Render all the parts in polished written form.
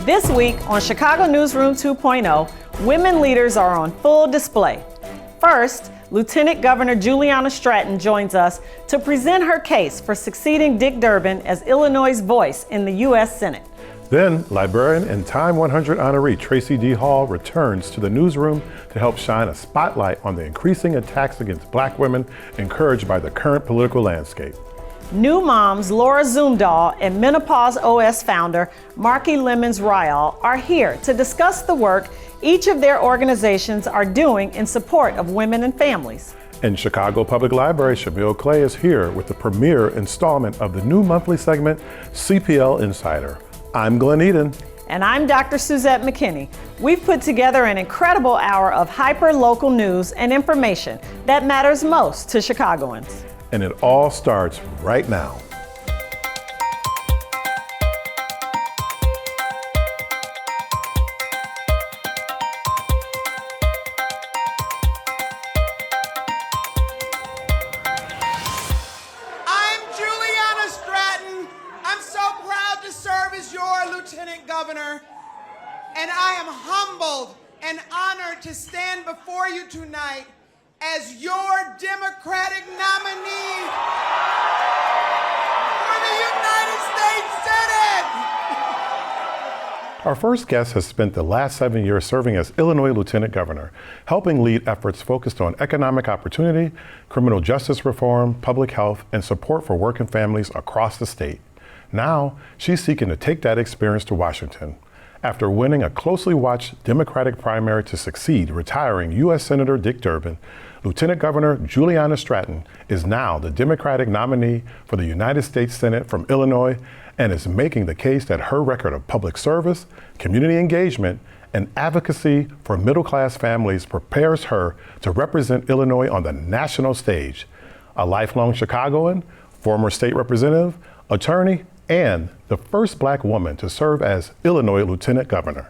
This week on Chicago Newsroom 2.0, women leaders are on full display. First, Lieutenant Governor Juliana Stratton joins us to present her case for succeeding Dick Durbin as Illinois' voice in the U.S. Senate. Then, librarian and Time 100 honoree Tracie D returns to the newsroom to help shine a spotlight on the increasing attacks against Black women encouraged by the current political landscape. New moms Laura Zumdahl and Menopause OS founder Marki Lemons Ryhal are here to discuss the work each of their organizations are doing in support of women and families. In Chicago Public Library, Shamil Clay is here with the premiere installment of the new monthly segment, CPL Insider. I'm Glenn Eden. And I'm Dr. Suzet McKinney. We've put together an incredible hour of hyper-local news and information that matters most to Chicagoans. And it all starts right now. I'm Juliana Stratton. I'm so proud to serve as your Lieutenant Governor. And I am humbled and honored to stand before you tonight as your Democratic nominee for the United States Senate. Our first guest has spent the last 7 years serving as Illinois Lieutenant Governor, helping lead efforts focused on economic opportunity, criminal justice reform, public health, and support for working families across the state. Now, she's seeking to take that experience to Washington. After winning a closely watched Democratic primary to succeed retiring U.S. Senator Dick Durbin, Lieutenant Governor Juliana Stratton is now the Democratic nominee for the United States Senate from Illinois and is making the case that her record of public service, community engagement, and advocacy for middle-class families prepares her to represent Illinois on the national stage. A lifelong Chicagoan, former state representative, attorney, and the first Black woman to serve as Illinois Lieutenant Governor.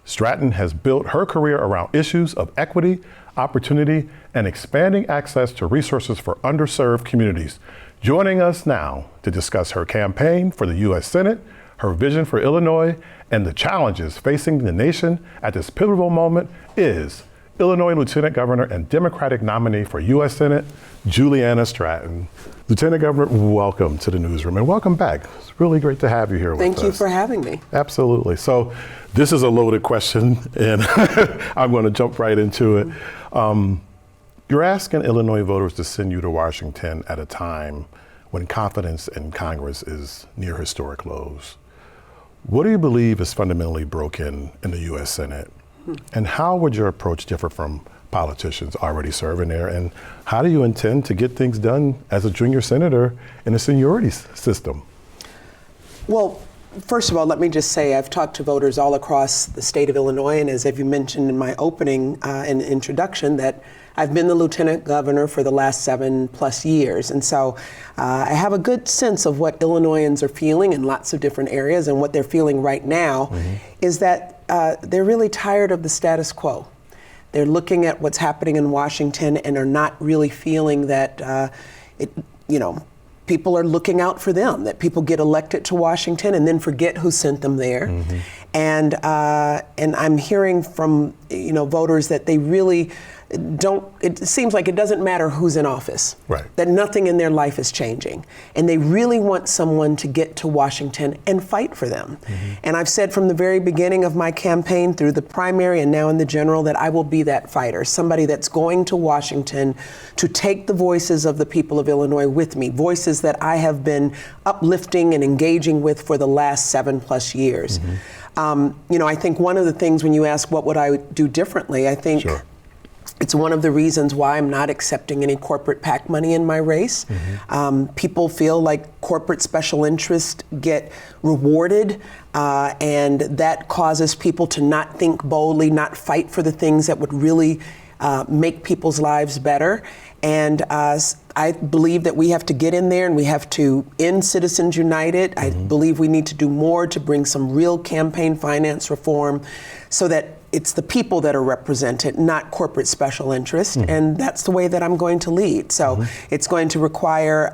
Stratton has built her career around issues of equity, opportunity, and expanding access to resources for underserved communities. Joining us now to discuss her campaign for the U.S. Senate, her vision for Illinois, and the challenges facing the nation at this pivotal moment is Illinois Lieutenant Governor and Democratic nominee for U.S. Senate, Juliana Stratton. Lieutenant Governor, welcome to the newsroom and welcome back. It's really great to have you here with us. Thank you for having me. Absolutely. So this is a loaded question and I'm going to jump right into it. You're asking Illinois voters to send you to Washington at a time when confidence in Congress is near historic lows. What do you believe is fundamentally broken in the U.S. Senate? And how would your approach differ from politicians already serving there? And how do you intend to get things done as a junior senator in a seniority system? Well, first of all, let me just say I've talked to voters all across the state of Illinois, and as you mentioned in my opening and introduction, that I've been the Lieutenant Governor for the last 7+ years. And so I have a good sense of what Illinoisans are feeling in lots of different areas, and what they're feeling right now is that they're really tired of the status quo. They're looking at what's happening in Washington and are not really feeling that people are looking out for them, that people get elected to Washington and then forget who sent them there. And I'm hearing from voters that they really don't, it seems like it doesn't matter who's in office, right, that nothing in their life is changing. And they really want someone to get to Washington and fight for them. And I've said from the very beginning of my campaign through the primary and now in the general that I will be that fighter, somebody that's going to Washington to take the voices of the people of Illinois with me, voices that I have been uplifting and engaging with for the last 7+ years. I think one of the things when you ask what would I do differently, I think it's one of the reasons why I'm not accepting any corporate PAC money in my race. People feel like corporate special interests get rewarded, and that causes people to not think boldly, not fight for the things that would really make people's lives better. And I believe that we have to get in there and we have to end Citizens United. I believe we need to do more to bring some real campaign finance reform so that it's the people that are represented, not corporate special interest, and that's the way that I'm going to lead. So it's going to require,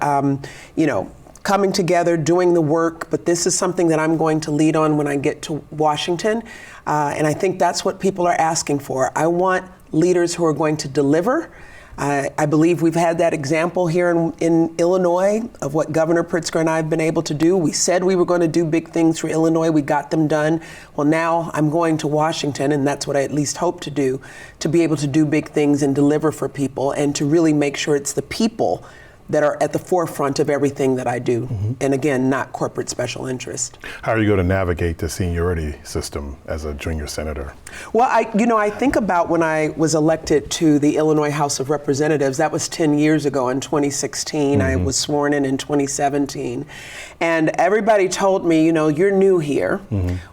coming together, doing the work, but this is something that I'm going to lead on when I get to Washington, and I think that's what people are asking for. I want leaders who are going to deliver. I believe we've had that example here in Illinois of what Governor Pritzker and I have been able to do. We said we were going to do big things for Illinois. We got them done. Well, now I'm going to Washington, and that's what I at least hope to do, to be able to do big things and deliver for people and to really make sure it's the people that are at the forefront of everything that I do. And again, not corporate special interest. How are you going to navigate the seniority system as a junior senator? Well, I think about when I was elected to the Illinois House of Representatives. That was 10 years ago in 2016. I was sworn in 2017. And everybody told me, you're new here.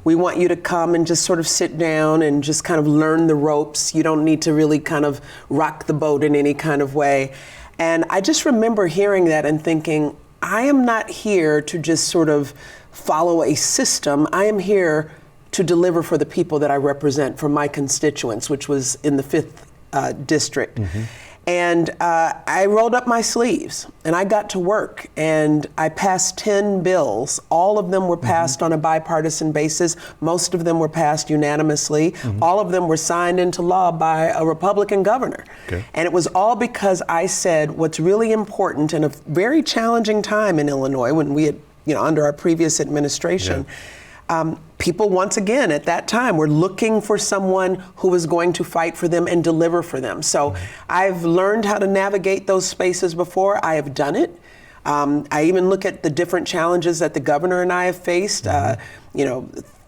We want you to come and just sort of sit down and just kind of learn the ropes. You don't need to really kind of rock the boat in any kind of way. And I just remember hearing that and thinking, I am not here to just sort of follow a system. I am here to deliver for the people that I represent, for my constituents, which was in the 5th district. And I rolled up my sleeves and I got to work, and I passed 10 bills. All of them were passed on a bipartisan basis. Most of them were passed unanimously. All of them were signed into law by a Republican governor. And it was all because I said what's really important in a very challenging time in Illinois when we had, under our previous administration, people, once again, at that time, were looking for someone who was going to fight for them and deliver for them. So I've learned how to navigate those spaces before. I have done it. I even look at the different challenges that the governor and I have faced,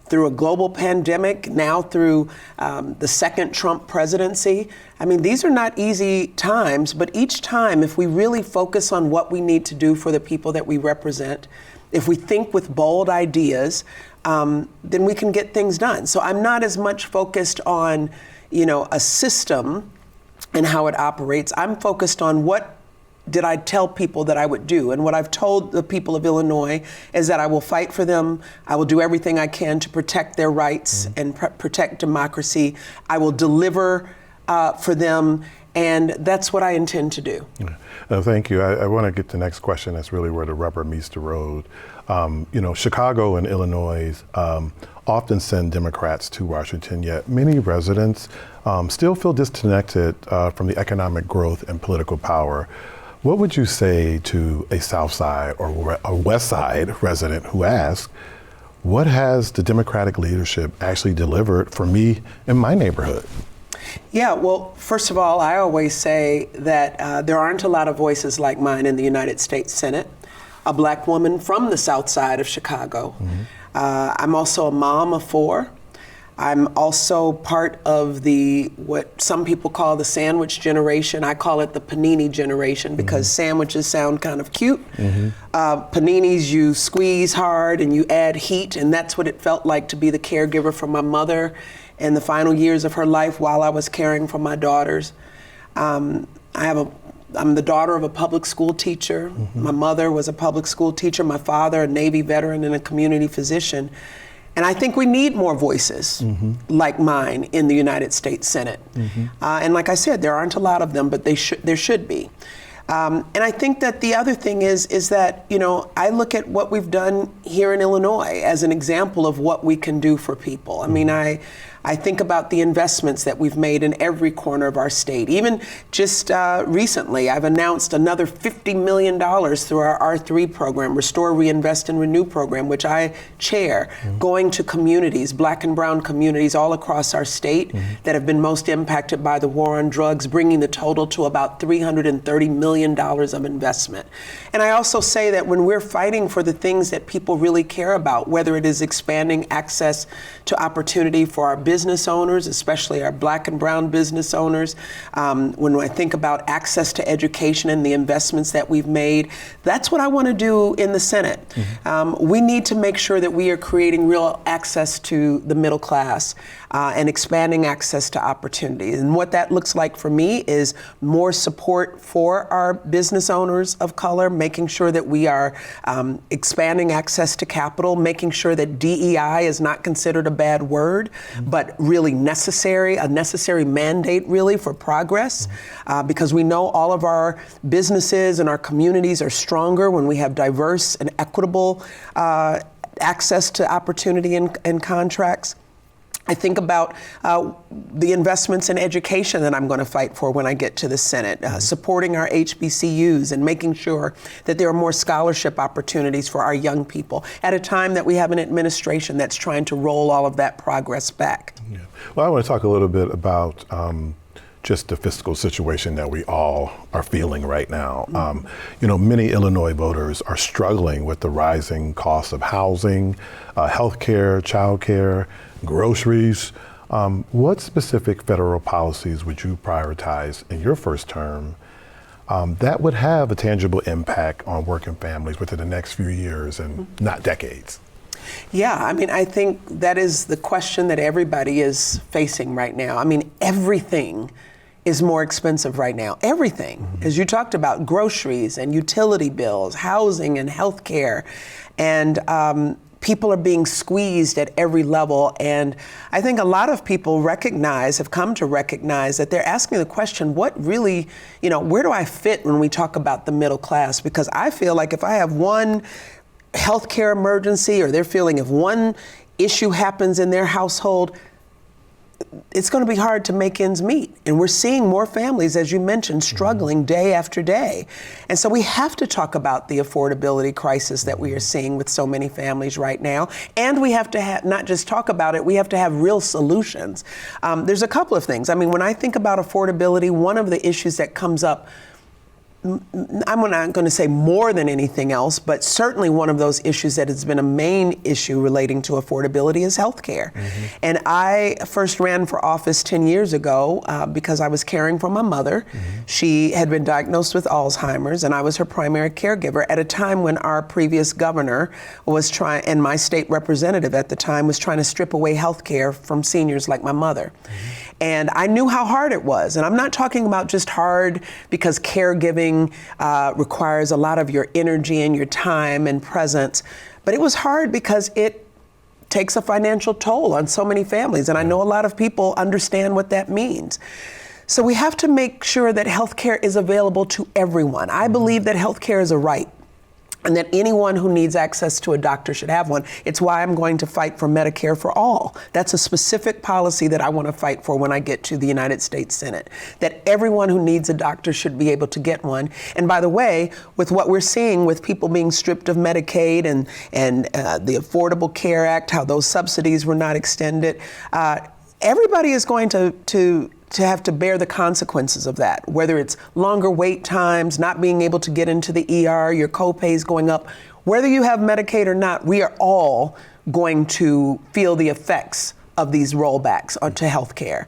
through a global pandemic, now through the second Trump presidency. I mean, these are not easy times, but each time, if we really focus on what we need to do for the people that we represent, if we think with bold ideas, then we can get things done. So I'm not as much focused on, a system and how it operates. I'm focused on what did I tell people that I would do? And what I've told the people of Illinois is that I will fight for them. I will do everything I can to protect their rights and protect democracy. I will deliver for them. And that's what I intend to do. Thank you. I want to get to the next question. That's really where the rubber meets the road. Chicago and Illinois often send Democrats to Washington, yet many residents still feel disconnected from the economic growth and political power. What would you say to a South Side or a West Side resident who asks, what has the Democratic leadership actually delivered for me in my neighborhood? Yeah, well, first of all, I always say that there aren't a lot of voices like mine in the United States Senate, a Black woman from the South Side of Chicago. I'm also a mom of 4. I'm also part of what some people call the sandwich generation. I call it the panini generation because sandwiches sound kind of cute. Paninis, you squeeze hard and you add heat, and that's what it felt like to be the caregiver for my mother in the final years of her life while I was caring for my daughters. I'm the daughter of a public school teacher. My mother was a public school teacher. My father, a Navy veteran and a community physician. And I think we need more voices like mine in the United States Senate. And like I said, there aren't a lot of them, but there should be. And I think that the other thing is that, I look at what we've done here in Illinois as an example of what we can do for people. I mean, I think about the investments that we've made in every corner of our state. Even just recently, I've announced another $50 million through our R3 program, Restore, Reinvest, and Renew program, which I chair, going to communities, Black and brown communities all across our state that have been most impacted by the war on drugs, bringing the total to about $330 million of investment. And I also say that when we're fighting for the things that people really care about, whether it is expanding access to opportunity for our business owners, especially our Black and brown business owners, when I think about access to education and the investments that we've made, that's what I want to do in the Senate. We need to make sure that we are creating real access to the middle class and expanding access to opportunity. And what that looks like for me is more support for our business owners of color, making sure that we are expanding access to capital, making sure that DEI is not considered a bad word, but but really necessary, a necessary mandate really for progress, because we know all of our businesses and our communities are stronger when we have diverse and equitable access to opportunity and contracts. I think about the investments in education that I'm going to fight for when I get to the Senate, supporting our HBCUs and making sure that there are more scholarship opportunities for our young people at a time that we have an administration that's trying to roll all of that progress back. Yeah. Well, I want to talk a little bit about just the fiscal situation that we all are feeling right now. Many Illinois voters are struggling with the rising cost of housing, healthcare, childcare, groceries. What specific federal policies would you prioritize in your first term that would have a tangible impact on working families within the next few years and not decades? Yeah, I mean, I think that is the question that everybody is facing right now. I mean, everything is more expensive right now. Everything, as you talked about, groceries and utility bills, housing and healthcare, and people are being squeezed at every level. And I think a lot of people have come to recognize that they're asking the question, what really, where do I fit when we talk about the middle class? Because I feel like if I have one healthcare emergency, or they're feeling if one issue happens in their household, it's going to be hard to make ends meet. And we're seeing more families, as you mentioned, struggling day after day. And so we have to talk about the affordability crisis that we are seeing with so many families right now. And we have to not just talk about it, we have to have real solutions. There's a couple of things. I mean, when I think about affordability, one of the issues that comes up, I'm not going to say more than anything else, but certainly one of those issues that has been a main issue relating to affordability is healthcare. And I first ran for office 10 years ago because I was caring for my mother. She had been diagnosed with Alzheimer's, and I was her primary caregiver at a time when our previous governor was trying, and my state representative at the time was trying to strip away healthcare from seniors like my mother. And I knew how hard it was. And I'm not talking about just hard because caregiving requires a lot of your energy and your time and presence, but it was hard because it takes a financial toll on so many families. And I know a lot of people understand what that means. So we have to make sure that healthcare is available to everyone. I believe that healthcare is a right, and that anyone who needs access to a doctor should have one. It's why I'm going to fight for Medicare for all. That's a specific policy that I want to fight for when I get to the United States Senate, that everyone who needs a doctor should be able to get one. And by the way, with what we're seeing with people being stripped of Medicaid and the Affordable Care Act, how those subsidies were not extended, everybody is going to have to bear the consequences of that, whether it's longer wait times, not being able to get into the ER, your co-pays going up. Whether you have Medicaid or not, we are all going to feel the effects of these rollbacks to health care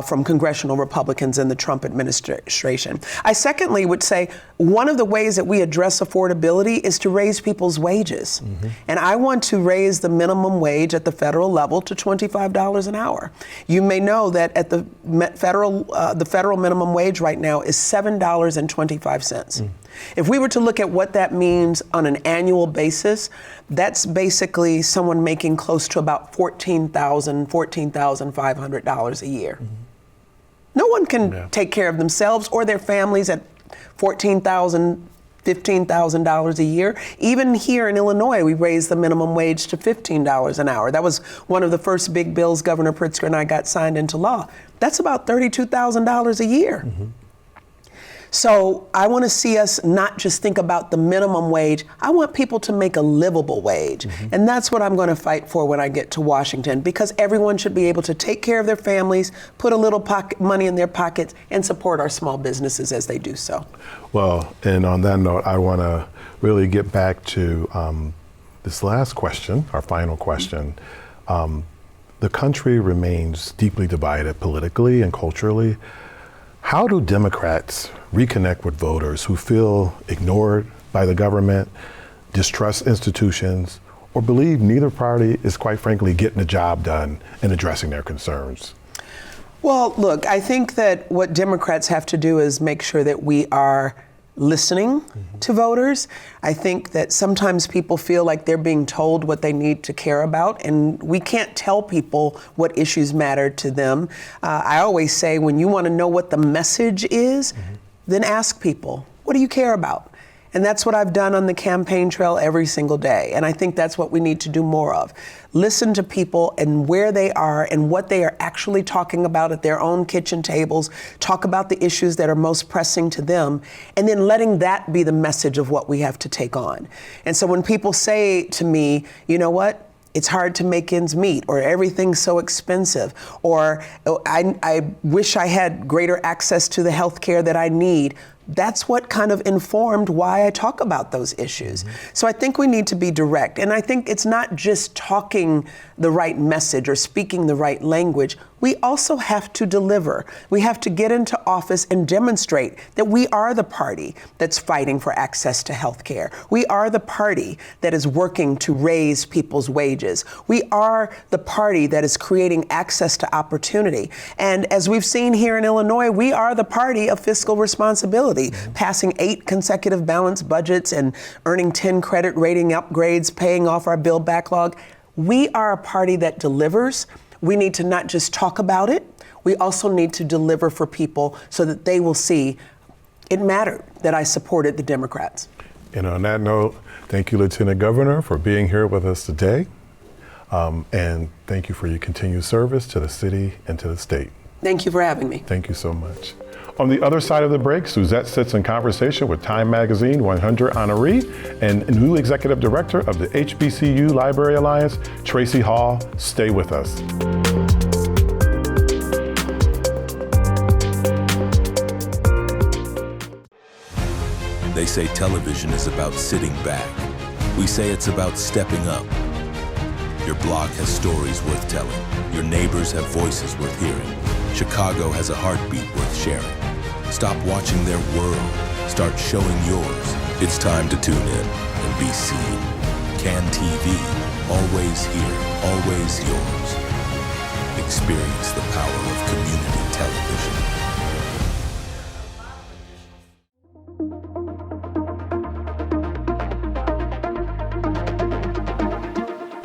from congressional Republicans in the Trump administration. I secondly would say one of the ways that we address affordability is to raise people's wages. And I want to raise the minimum wage at the federal level to $25 an hour. You may know that at the federal minimum wage right now is $7.25. If we were to look at what that means on an annual basis, that's basically someone making close to about $14,500 a year. No one can take care of themselves or their families at $14,000, $15,000 a year. Even here in Illinois, we raised the minimum wage to $15 an hour. That was one of the first big bills Governor Pritzker and I got signed into law. That's about $32,000 a year. So I want to see us not just think about the minimum wage. I want people to make a livable wage. And that's what I'm going to fight for when I get to Washington, because everyone should be able to take care of their families, put a little money in their pockets, and support our small businesses as they do so. Well, and on that note, I want to really get back to this last question, our final question. The country remains deeply divided politically and culturally. How do Democrats reconnect with voters who feel ignored by the government, distrust institutions, or believe neither party is, quite frankly, getting the job done and addressing their concerns? Well, look, I think that what Democrats have to do is make sure that we are listening to voters. I think that sometimes people feel like they're being told what they need to care about, and we can't tell people what issues matter to them. I always say, when you want to know what the message is, then ask people, what do you care about? And that's what I've done on the campaign trail every single day. And I think that's what we need to do more of. Listen to people and where they are and what they are actually talking about at their own kitchen tables. Talk about the issues that are most pressing to them, and then letting that be the message of what we have to take on. And so when people say to me, you know what? It's hard to make ends meet, or everything's so expensive, or I wish I had greater access to the health care that I need. That's what kind of informed why I talk about those issues. So I think we need to be direct. And I think it's not just talking the right message or speaking the right language. We also have to deliver. We have to get into office and demonstrate that we are the party that's fighting for access to health care. We are the party that is working to raise people's wages. We are the party that is creating access to opportunity. And as we've seen here in Illinois, we are the party of fiscal responsibility, passing 8 consecutive balanced budgets and earning 10 credit rating upgrades, paying off our bill backlog. We are a party that delivers. We need to not just talk about it, we also need to deliver for people so that they will see it mattered that I supported the Democrats. And on that note, thank you, Lieutenant Governor, for being here with us today. And thank you for your continued service to the city and to the state. Thank you for having me. Thank you so much. On the other side of the break, Suzet sits in conversation with Time Magazine 100 honoree and new executive director of the HBCU Library Alliance, Tracie Hall. Stay with us. They say television is about sitting back. We say it's about stepping up. Your block has stories worth telling. Your neighbors have voices worth hearing. Chicago has a heartbeat worth sharing. Stop watching their world. Start showing yours. It's time to tune in and be seen. CAN TV, always here, always yours. Experience the power of community television.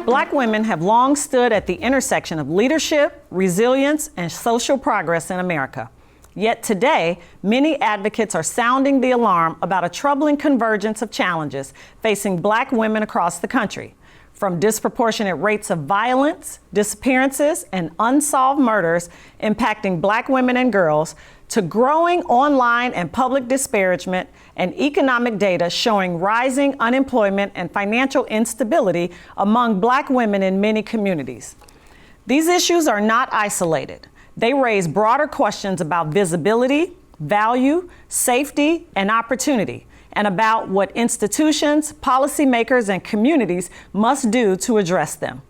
Black women have long stood at the intersection of leadership, resilience, and social progress in America. Yet today, many advocates are sounding the alarm about a troubling convergence of challenges facing Black women across the country, from disproportionate rates of violence, disappearances, and unsolved murders impacting Black women and girls, to growing online and public disparagement and economic data showing rising unemployment and financial instability among Black women in many communities. These issues are not isolated. They raise broader questions about visibility, value, safety, and opportunity, and about what institutions, policymakers, and communities must do to address them.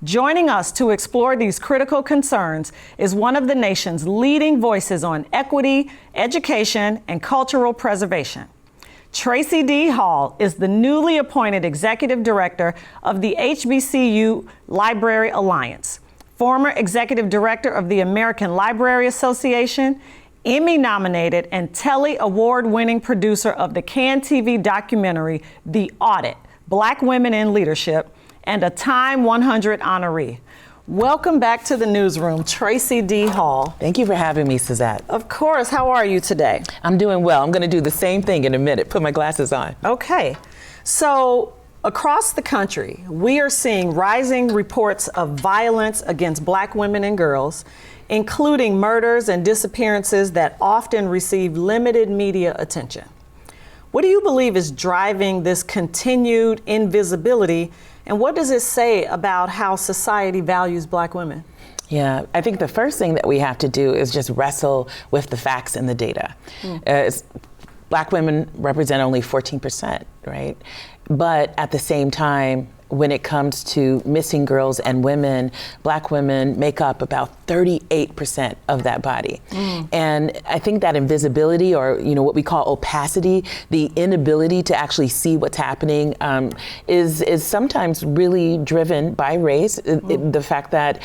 Joining us to explore these critical concerns is one of the nation's leading voices on equity, education, and cultural preservation. Tracie D. Hall is the newly appointed executive director of the HBCU Library Alliance, former executive director of the American Library Association, Emmy-nominated and Telly Award-winning producer of the CAN TV documentary, The Audit, Black Women in Leadership, and a Time 100 honoree. Welcome back to the newsroom, Tracie D. Hall. Thank you for having me, Suzet. Of course, how are you today? I'm doing well. I'm gonna do the same thing in a minute. Put my glasses on. Okay, so across the country, we are seeing rising reports of violence against Black women and girls, including murders and disappearances that often receive limited media attention. What do you believe is driving this continued invisibility, and what does it say about how society values Black women? Yeah, I think the first thing that we have to do is just wrestle with the facts and the data. Black women represent only 14%, right? But at the same time, when it comes to missing girls and women, Black women make up about 38% of that body. And I think that invisibility, or what we call opacity, the inability to actually see what's happening, is sometimes really driven by race. The fact that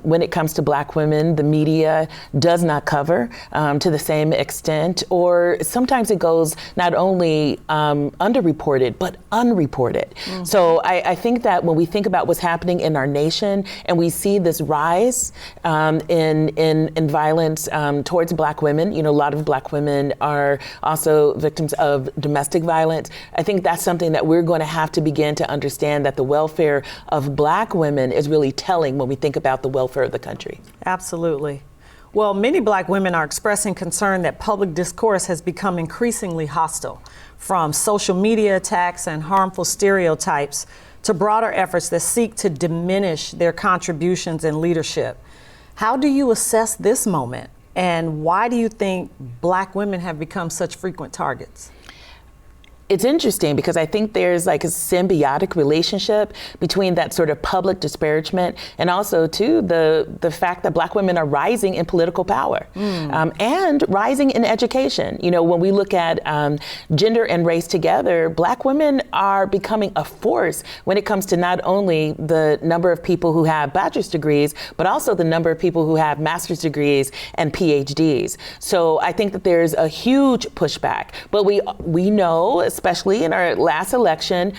when it comes to Black women, the media does not cover to the same extent, or sometimes it goes not only underreported, but unreported. So I think that when we think about what's happening in our nation, and we see this rise in violence towards Black women, a lot of Black women are also victims of domestic violence. I think that's something that we're going to have to begin to understand, that the welfare of Black women is really telling when we think about the welfare of the country. Absolutely. Well, many Black women are expressing concern that public discourse has become increasingly hostile, from social media attacks and harmful stereotypes to broader efforts that seek to diminish their contributions and leadership. How do you assess this moment, and why do you think Black women have become such frequent targets? It's interesting because I think there's like a symbiotic relationship between that sort of public disparagement and also too the fact that Black women are rising in political power and rising in education. When we look at gender and race together, Black women are becoming a force when it comes to not only the number of people who have bachelor's degrees, but also the number of people who have master's degrees and PhDs. So I think that there's a huge pushback, but we know, especially in our last election,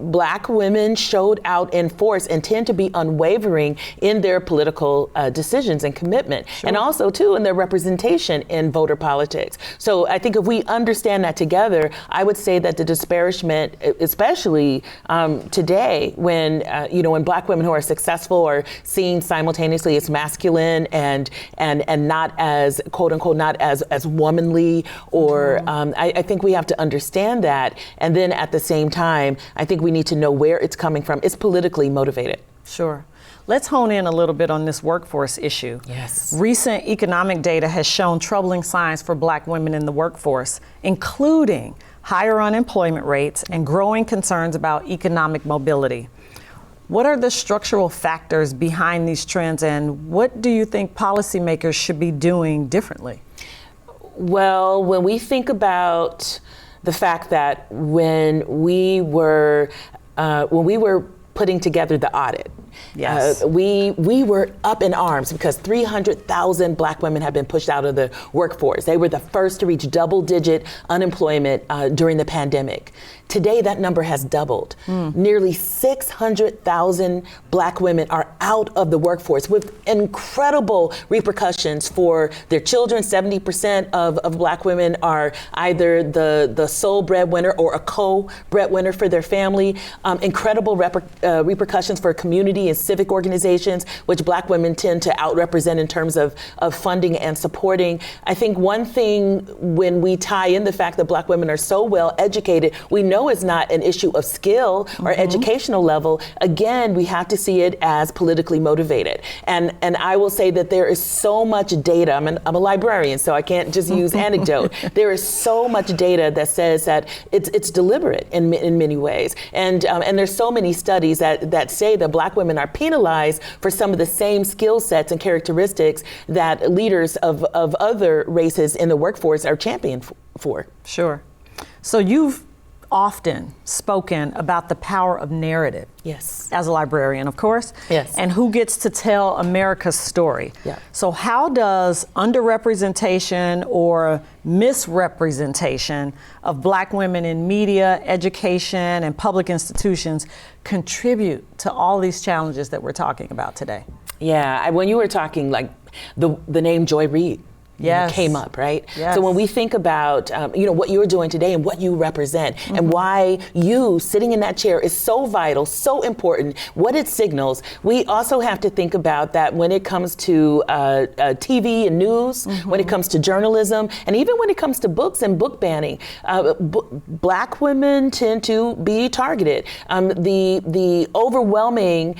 Black women showed out in force and tend to be unwavering in their political decisions and commitment, and also too in their representation in voter politics. So I think if we understand that together, I would say that the disparagement, especially today, when when Black women who are successful are seen simultaneously as masculine and not as quote unquote not as womanly, or I think we have to understand that, and then at the same time, I think we need to know where it's coming from. It's politically motivated. Sure. Let's hone in a little bit on this workforce issue. Yes. Recent economic data has shown troubling signs for Black women in the workforce, including higher unemployment rates and growing concerns about economic mobility. What are the structural factors behind these trends, and what do you think policymakers should be doing differently? Well, when we think about the fact that when we were putting together the audit, yes, we were up in arms because 300,000 Black women have been pushed out of the workforce. They were the first to reach double-digit unemployment during the pandemic. Today, that number has doubled. Nearly 600,000 Black women are out of the workforce with incredible repercussions for their children. 70% of Black women are either the sole breadwinner or a co-breadwinner for their family. Incredible repercussions for community and civic organizations, which Black women tend to outrepresent in terms of funding and supporting. I think one thing, when we tie in the fact that Black women are so well educated, we know it's not an issue of skill or educational level. Again, we have to see it as politically motivated. And I will say that there is so much data. I'm a librarian, so I can't just use anecdote. There is so much data that says that it's deliberate in many ways. And there's so many studies that say that Black women are penalized for some of the same skill sets and characteristics that leaders of other races in the workforce are championed for. Sure. So you've often spoken about the power of narrative. Yes. As a librarian, of course. Yes. And who gets to tell America's story. Yeah. So how does underrepresentation or misrepresentation of Black women in media, education, and public institutions contribute to all these challenges that we're talking about today? Yeah, when you were talking, like the name Joy Reid, yes, came up, right? Yes. So when we think about, what you're doing today and what you represent and why you sitting in that chair is so vital, so important, what it signals, we also have to think about that when it comes to TV and news, when it comes to journalism, and even when it comes to books and book banning. Black women tend to be targeted. The overwhelming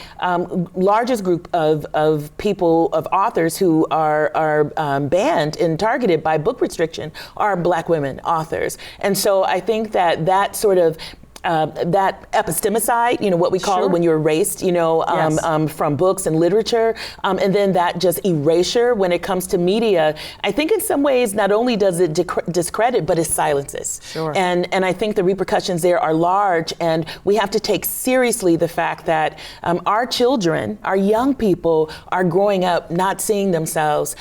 largest group of people, of authors who are banned and targeted by book restriction are Black women authors. And so I think that sort of that epistemicide, what we call it when you're erased, from books and literature, and then that just erasure when it comes to media. I think in some ways, not only does it discredit, but it silences. Sure. And I think the repercussions there are large, and we have to take seriously the fact that our children, our young people, are growing up not seeing themselves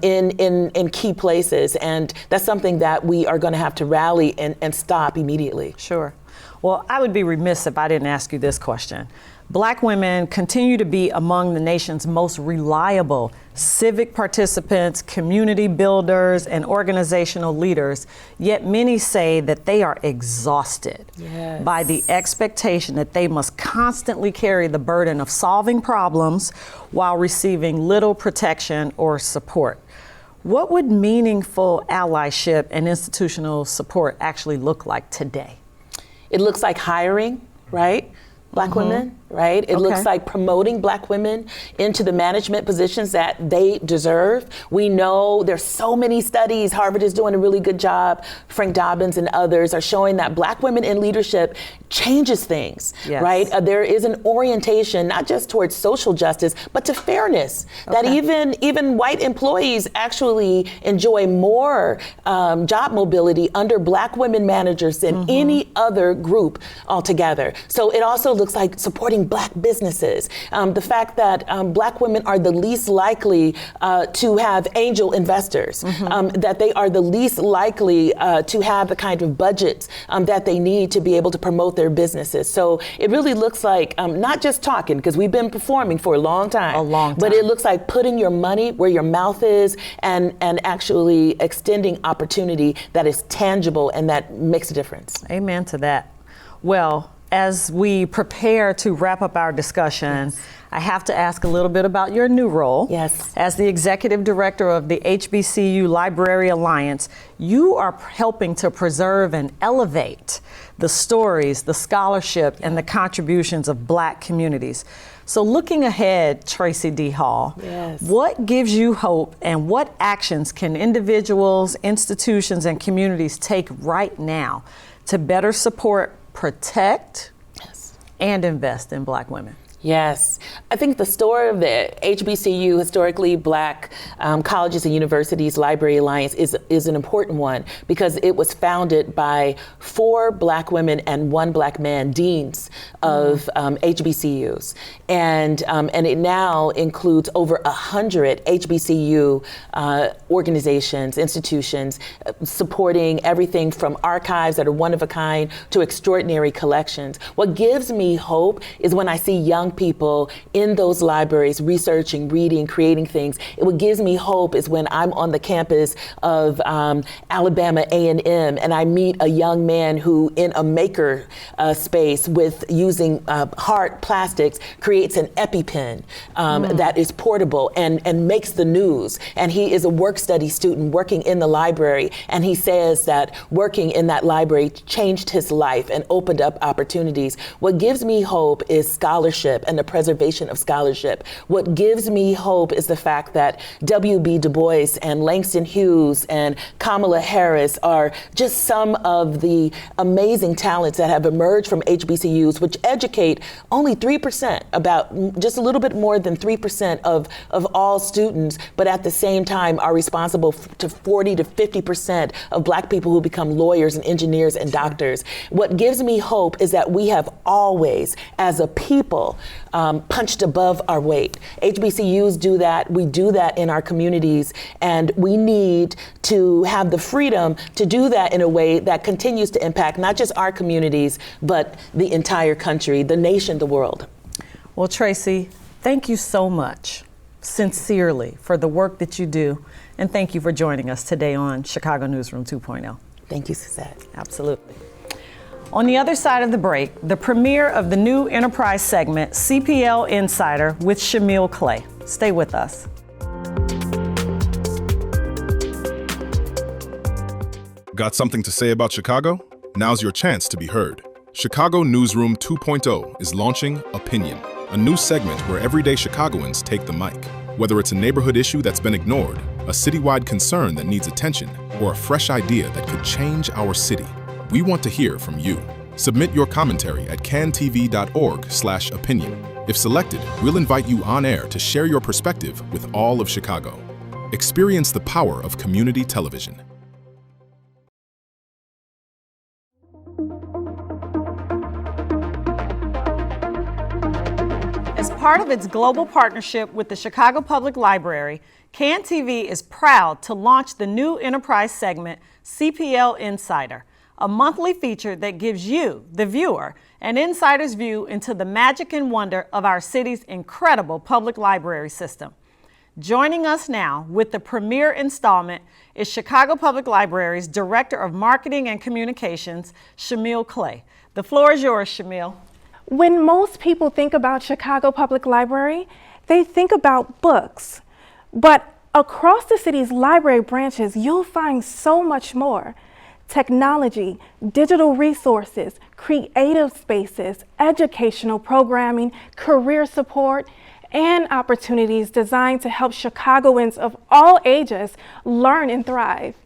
in key places, and that's something that we are going to have to rally and stop immediately. Sure. Well, I would be remiss if I didn't ask you this question. Black women continue to be among the nation's most reliable civic participants, community builders, and organizational leaders, yet many say that they are exhausted by the expectation that they must constantly carry the burden of solving problems while receiving little protection or support. What would meaningful allyship and institutional support actually look like today? It looks like hiring, right? Black women, right? It looks like promoting Black women into the management positions that they deserve. We know there's so many studies. Harvard is doing a really good job. Frank Dobbins and others are showing that Black women in leadership changes things, right? There is an orientation, not just towards social justice, but to fairness. That even white employees actually enjoy more job mobility under Black women managers than any other group altogether. So it also looks like supporting Black businesses. The fact that Black women are the least likely to have angel investors, that they are the least likely to have the kind of budgets that they need to be able to promote their businesses. So it really looks like not just talking, because we've been performing for a long time. But it looks like putting your money where your mouth is and actually extending opportunity that is tangible and that makes a difference. Amen to that. Well, as we prepare to wrap up our discussion, I have to ask a little bit about your new role. As the executive director of the HBCU Library Alliance, you are helping to preserve and elevate the stories, the scholarship, and the contributions of Black communities. So looking ahead, Tracie D. Hall, what gives you hope and what actions can individuals, institutions, and communities take right now to better support, protect, and invest in Black women? Yes, I think the story of the HBCU, historically Black colleges and universities Library Alliance, is an important one because it was founded by 4 Black women and 1 Black man, deans of HBCUs, and it now includes over 100 HBCU organizations, institutions, supporting everything from archives that are one of a kind to extraordinary collections. What gives me hope is when I see young people in those libraries researching, reading, creating things. What gives me hope is when I'm on the campus of Alabama A&M and I meet a young man who in a maker space with using hard plastics creates an EpiPen that is portable and makes the news. And he is a work study student working in the library, and he says that working in that library changed his life and opened up opportunities. What gives me hope is scholarship and the preservation of scholarship. What gives me hope is the fact that W.B. Du Bois and Langston Hughes and Kamala Harris are just some of the amazing talents that have emerged from HBCUs, which educate only 3%, about just a little bit more than 3% of all students, but at the same time are responsible to 40 to 50% of Black people who become lawyers and engineers and doctors. What gives me hope is that we have always, as a people, punched above our weight. HBCUs do that. We do that in our communities, and we need to have the freedom to do that in a way that continues to impact not just our communities, but the entire country, the nation, the world. Well, Tracie, thank you so much, sincerely, for the work that you do, and thank you for joining us today on Chicago Newsroom 2.0. Thank you, Suzet. Absolutely. On the other side of the break, the premiere of the new Enterprise segment, CPL Insider, with Shamil Clay. Stay with us. Got something to say about Chicago? Now's your chance to be heard. Chicago Newsroom 2.0 is launching Opinion, a new segment where everyday Chicagoans take the mic. Whether it's a neighborhood issue that's been ignored, a citywide concern that needs attention, or a fresh idea that could change our city, we want to hear from you. Submit your commentary at cantv.org/opinion. If selected, we'll invite you on air to share your perspective with all of Chicago. Experience the power of community television. As part of its global partnership with the Chicago Public Library, CAN-TV is proud to launch the new enterprise segment, CPL Insider, a monthly feature that gives you, the viewer, an insider's view into the magic and wonder of our city's incredible public library system. Joining us now with the premiere installment is Chicago Public Library's Director of Marketing and Communications, Shamil Clay. The floor is yours, Shamil. When most people think about Chicago Public Library, they think about books. But across the city's library branches, you'll find so much more. Technology, digital resources, creative spaces, educational programming, career support, and opportunities designed to help Chicagoans of all ages learn and thrive.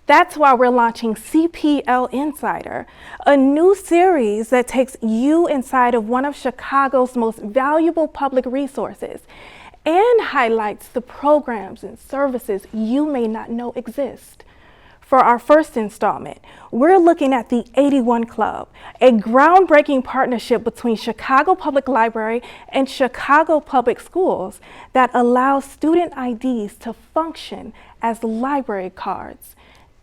That's why we're launching CPL Insider, a new series that takes you inside of one of Chicago's most valuable public resources and highlights the programs and services you may not know exist. For our first installment, we're looking at the 81 Club, a groundbreaking partnership between Chicago Public Library and Chicago Public Schools that allows student IDs to function as library cards,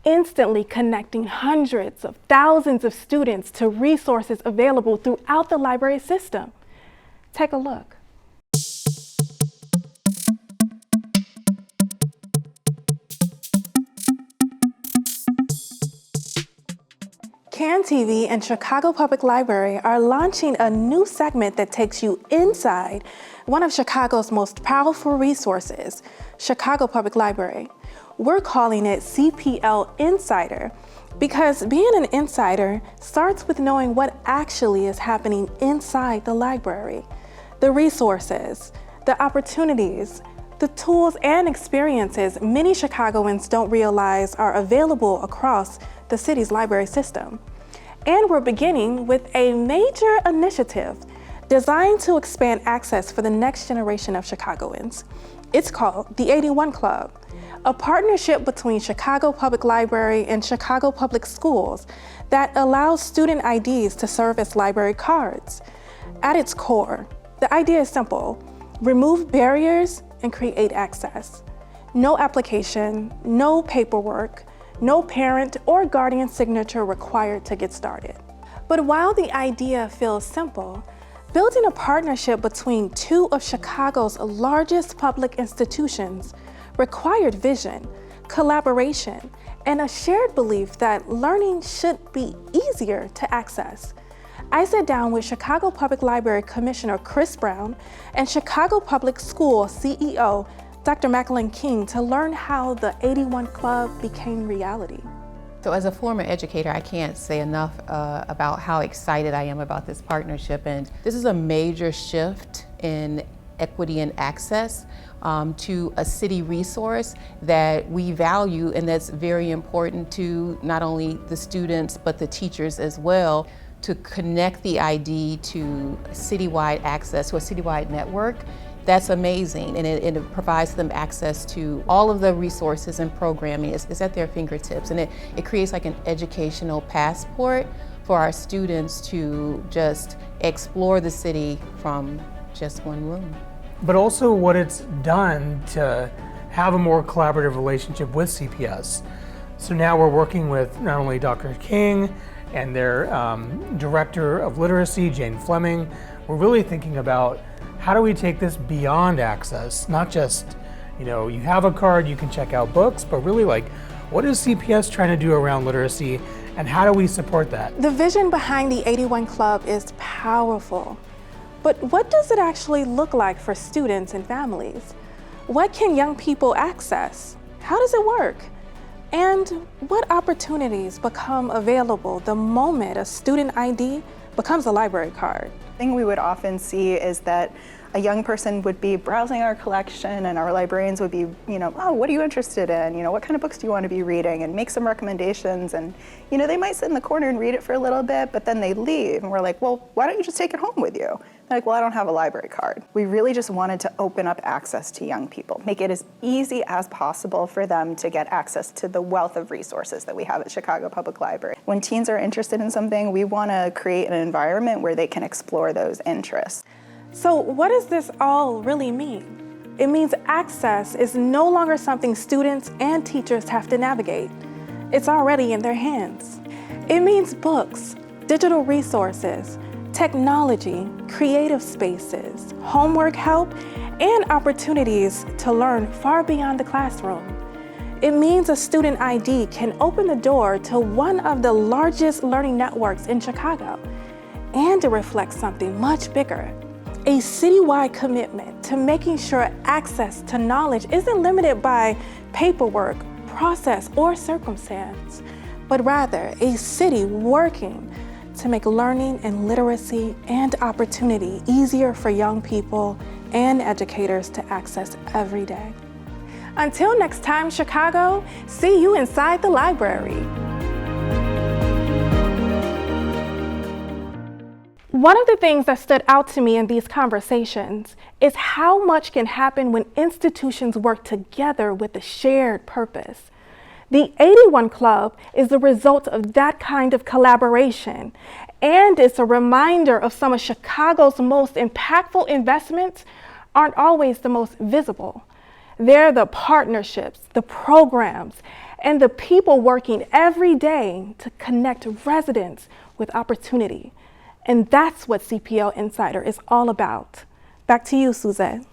instantly connecting hundreds of thousands of students to resources available throughout the library system. Take a look. CAN-TV and Chicago Public Library are launching a new segment that takes you inside one of Chicago's most powerful resources, Chicago Public Library. We're calling it CPL Insider because being an insider starts with knowing what actually is happening inside the library. The resources, the opportunities, the tools and experiences many Chicagoans don't realize are available across the city's library system. And we're beginning with a major initiative designed to expand access for the next generation of Chicagoans. It's called the 81 Club, a partnership between Chicago Public Library and Chicago Public Schools that allows student IDs to serve as library cards. At its core, the idea is simple: remove barriers and create access. No application, no paperwork, no parent or guardian signature required to get started. But while the idea feels simple, building a partnership between two of Chicago's largest public institutions required vision, collaboration, and a shared belief that learning should be easier to access. I sat down with Chicago Public Library Commissioner Chris Brown and Chicago Public School CEO Dr. Macklin King to learn how the 81 Club became reality. So as a former educator, I can't say enough about how excited I am about this partnership. And this is a major shift in equity and access to a city resource that we value and that's very important to not only the students, but the teachers as well, to connect the ID to citywide access, to a citywide network. That's amazing, and it provides them access to all of the resources and programming is at their fingertips, and it creates like an educational passport for our students to just explore the city from just one room. But also what it's done to have a more collaborative relationship with CPS. So now we're working with not only Dr. King and their Director of Literacy, Jane Fleming. We're really thinking about how do we take this beyond access? Not just, you have a card, you can check out books, but really like, what is CPS trying to do around literacy and how do we support that? The vision behind the 81 Club is powerful, but what does it actually look like for students and families? What can young people access? How does it work? And what opportunities become available the moment a student ID becomes a library card? The thing we would often see is that a young person would be browsing our collection and our librarians would be, oh, what are you interested in? What kind of books do you want to be reading? And make some recommendations. And, they might sit in the corner and read it for a little bit, but then they leave. And we're like, well, why don't you just take it home with you? They're like, well, I don't have a library card. We really just wanted to open up access to young people, make it as easy as possible for them to get access to the wealth of resources that we have at Chicago Public Library. When teens are interested in something, we want to create an environment where they can explore those interests. So what does this all really mean? It means access is no longer something students and teachers have to navigate. It's already in their hands. It means books, digital resources, technology, creative spaces, homework help, and opportunities to learn far beyond the classroom. It means a student ID can open the door to one of the largest learning networks in Chicago. And it reflects something much bigger, a citywide commitment to making sure access to knowledge isn't limited by paperwork, process, or circumstance, but rather a city working to make learning and literacy and opportunity easier for young people and educators to access every day. Until next time, Chicago, see you inside the library. One of the things that stood out to me in these conversations is how much can happen when institutions work together with a shared purpose. The 81 Club is the result of that kind of collaboration, and it's a reminder of some of Chicago's most impactful investments aren't always the most visible. They're the partnerships, the programs, and the people working every day to connect residents with opportunity. And that's what CPL Insider is all about. Back to you, Suzet.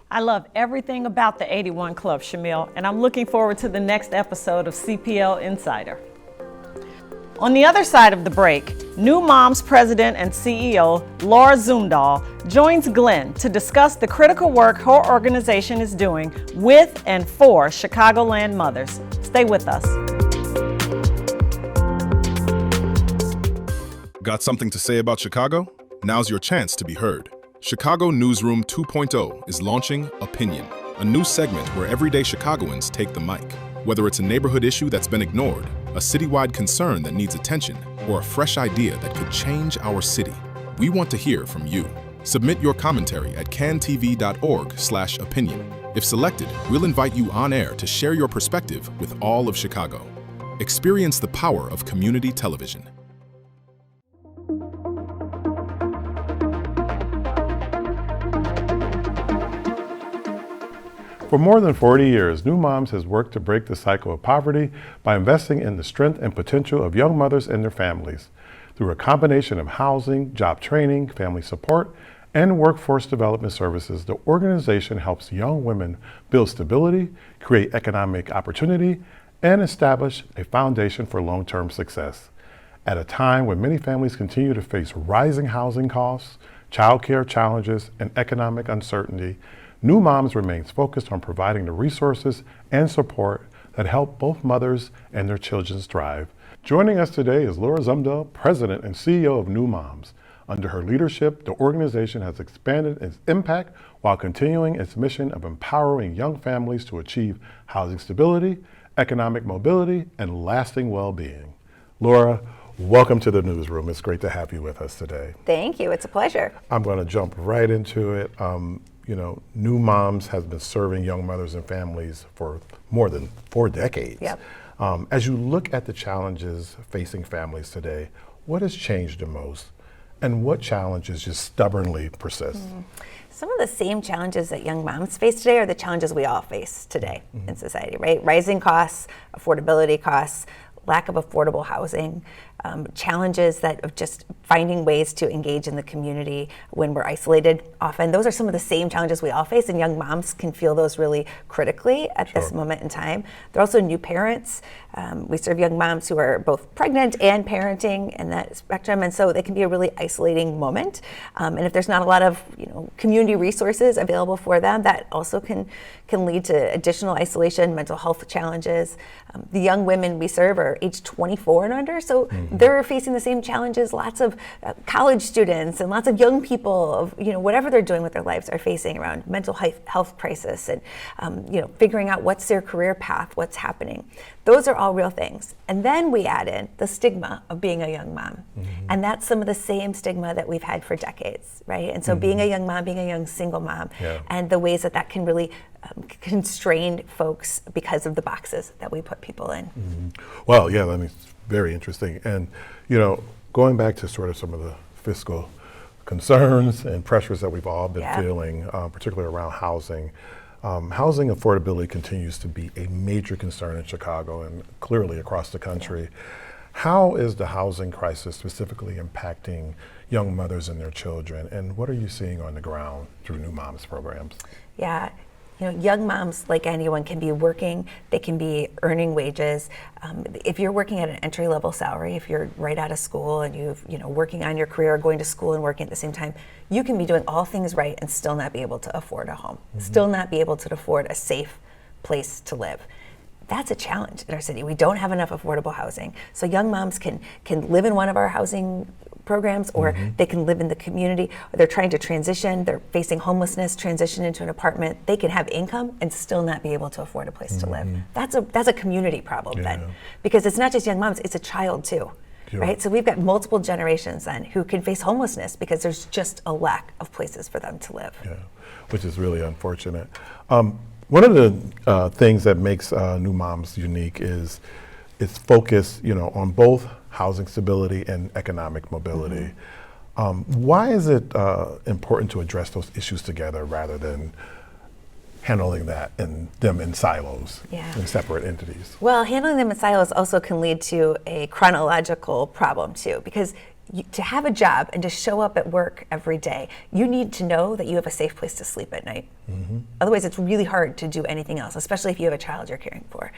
I love everything about the 81 Club, Shamil, and I'm looking forward to the next episode of CPL Insider. On the other side of the break, New Moms President and CEO Laura Zumdahl joins Glenn to discuss the critical work her organization is doing with and for Chicagoland mothers. Stay with us. Got something to say about Chicago? Now's your chance to be heard. Chicago Newsroom 2.0 is launching Opinion, a new segment where everyday Chicagoans take the mic. Whether it's a neighborhood issue that's been ignored, a citywide concern that needs attention, or a fresh idea that could change our city, we want to hear from you. Submit your commentary at cantv.org/opinion. If selected, we'll invite you on air to share your perspective with all of Chicago. Experience the power of community television. For more than 40 years, New Moms has worked to break the cycle of poverty by investing in the strength and potential of young mothers and their families. Through a combination of housing, job training, family support, and workforce development services, the organization helps young women build stability, create economic opportunity, and establish a foundation for long-term success. At a time when many families continue to face rising housing costs, childcare challenges, and economic uncertainty, New Moms remains focused on providing the resources and support that help both mothers and their children thrive. Joining us today is Laura Zumdahl, President and CEO of New Moms. Under her leadership, the organization has expanded its impact while continuing its mission of empowering young families to achieve housing stability, economic mobility, and lasting well-being. Laura, welcome to the newsroom. It's great to have you with us today. Thank you. It's a pleasure. I'm going to jump right into it. New Moms has been serving young mothers and families for more than 4 decades. Yep. As you look at the challenges facing families today, what has changed the most? And what challenges just stubbornly persist? Some of the same challenges that young moms face today are the challenges we all face today in society, right? Rising costs, affordability costs, lack of affordable housing, challenges that of just finding ways to engage in the community when we're isolated often. Those are some of the same challenges we all face, and young moms can feel those really critically at this moment in time. They're also new parents. We serve young moms who are both pregnant and parenting in that spectrum, and so they can be a really isolating moment. And if there's not a lot of community resources available for them, that also can lead to additional isolation, mental health challenges. The young women we serve are age 24 and under, so They're facing the same challenges lots of college students and lots of young people of, whatever they're doing with their lives are facing around mental health crisis and, figuring out what's their career path, what's happening. Those are all real things. And then we add in the stigma of being a young mom. And that's some of the same stigma that we've had for decades, right? And so being a young mom, being a young single mom, and the ways that can really constrain folks because of the boxes that we put people in. Well, yeah, I mean, it's very interesting. And, going back to sort of some of the fiscal concerns and pressures that we've all been feeling, particularly around housing. Housing affordability continues to be a major concern in Chicago and clearly across the country. How is the housing crisis specifically impacting young mothers and their children? And what are you seeing on the ground through New Moms programs? Yeah. Young moms, like anyone, can be working, they can be earning wages. If you're working at an entry-level salary, if you're right out of school and working on your career, going to school and working at the same time, you can be doing all things right and still not be able to afford a home, still not be able to afford a safe place to live. That's a challenge in our city. We don't have enough affordable housing. So young moms can live in one of our housing programs, or they can live in the community, or they're trying to transition, they're facing homelessness, transition into an apartment. They can have income and still not be able to afford a place to live. That's a community problem then, because it's not just young moms, it's a child too. Right? So we've got multiple generations then who can face homelessness because there's just a lack of places for them to live. Yeah, which is really unfortunate. One of the things that makes New Moms unique is its focus, on both housing stability and economic mobility. Why is it important to address those issues together rather than handling them in silos, in separate entities? Well, handling them in silos also can lead to a chronological problem too, because to have a job and to show up at work every day, you need to know that you have a safe place to sleep at night. Otherwise, it's really hard to do anything else, especially if you have a child you're caring for.